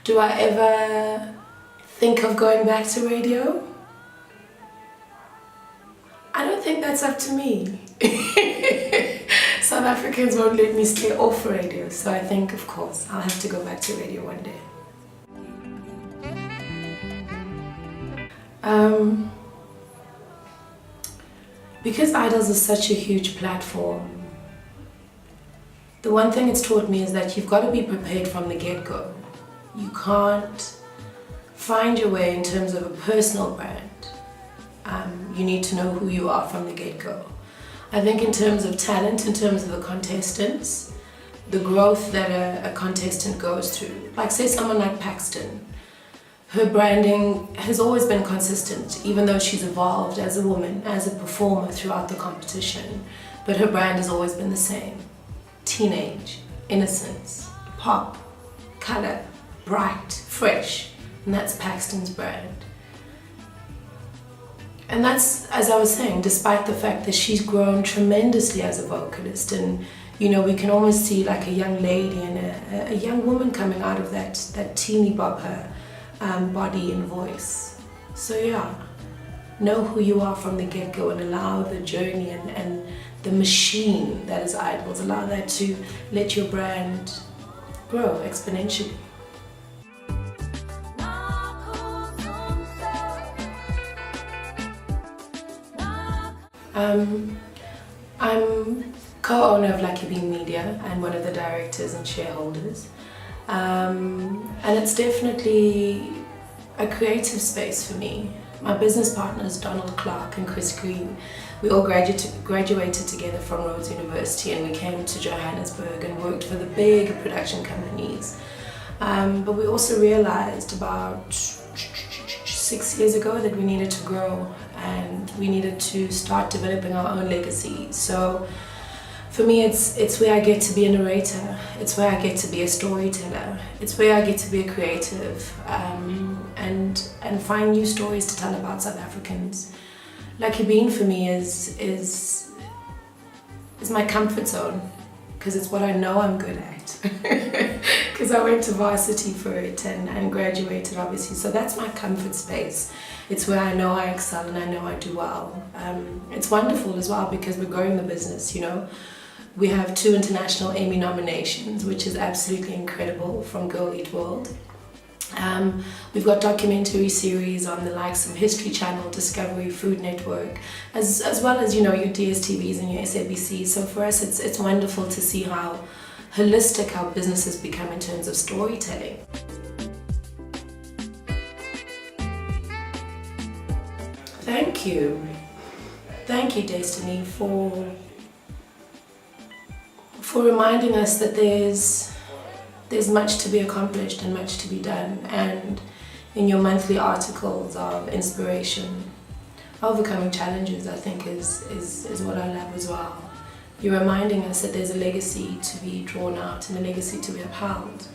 Do I ever think of going back to radio? I don't think that's up to me. South Africans won't let me stay off radio, so I think, of course, I'll have to go back to radio one day. Because Idols is such a huge platform, the one thing it's taught me is that you've got to be prepared from the get-go. You can't find your way in terms of a personal brand. You need to know who you are from the get-go. I think in terms of talent, in terms of the contestants, the growth that a contestant goes through, like say someone like Paxton, her branding has always been consistent, even though she's evolved as a woman, as a performer throughout the competition, but her brand has always been the same. Teenage, innocence, pop, color, bright, fresh, and that's Paxton's brand. And that's, as I was saying, despite the fact that she's grown tremendously as a vocalist, and you know, we can almost see like a young lady and a young woman coming out of that teeny bopper body and voice. So yeah, know who you are from the get-go and allow the journey and the machine that is Idols, allow that to let your brand grow exponentially. I'm co-owner of Lucky Bean Media and one of the directors and shareholders. And it's definitely a creative space for me. My business partners, Donald Clark and Chris Green, we all graduated together from Rhodes University, and we came to Johannesburg and worked for the big production companies. But we also realized about 6 years ago that we needed to grow and we needed to start developing our own legacy. So for me, it's where I get to be a narrator, it's where I get to be a storyteller, it's where I get to be a creative and find new stories to tell about South Africans. Lucky Bean for me is my comfort zone, because it's what I know I'm good at. Because I went to varsity for it and graduated, obviously, so that's my comfort space. It's where I know I excel and I know I do well. It's wonderful as well because we're growing the business, you know. We have 2 international Emmy nominations, which is absolutely incredible, from Girl Eat World. We've got documentary series on the likes of History Channel, Discovery, Food Network, as well as, you know, your DSTVs and your SABC. So for us, it's wonderful to see how holistic our business has become in terms of storytelling. Thank you. Thank you, Destiny, for reminding us that there's much to be accomplished and much to be done, and in your monthly articles of inspiration, overcoming challenges, I think is what I love as well. You're reminding us that there's a legacy to be drawn out and a legacy to be upheld.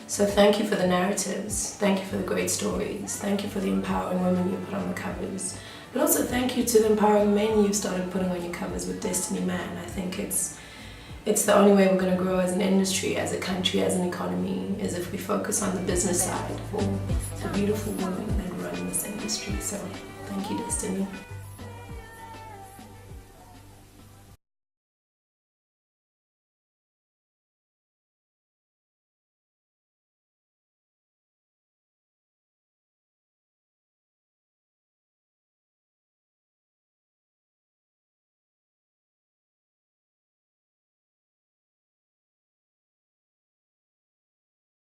So thank you for the narratives, thank you for the great stories, thank you for the empowering women you put on the covers, but also thank you to the empowering men you've started putting on your covers with Destiny Man. I think it's the only way we're going to grow as an industry, as a country, as an economy, is if we focus on the business side for the beautiful women that run this industry. So thank you, Destiny.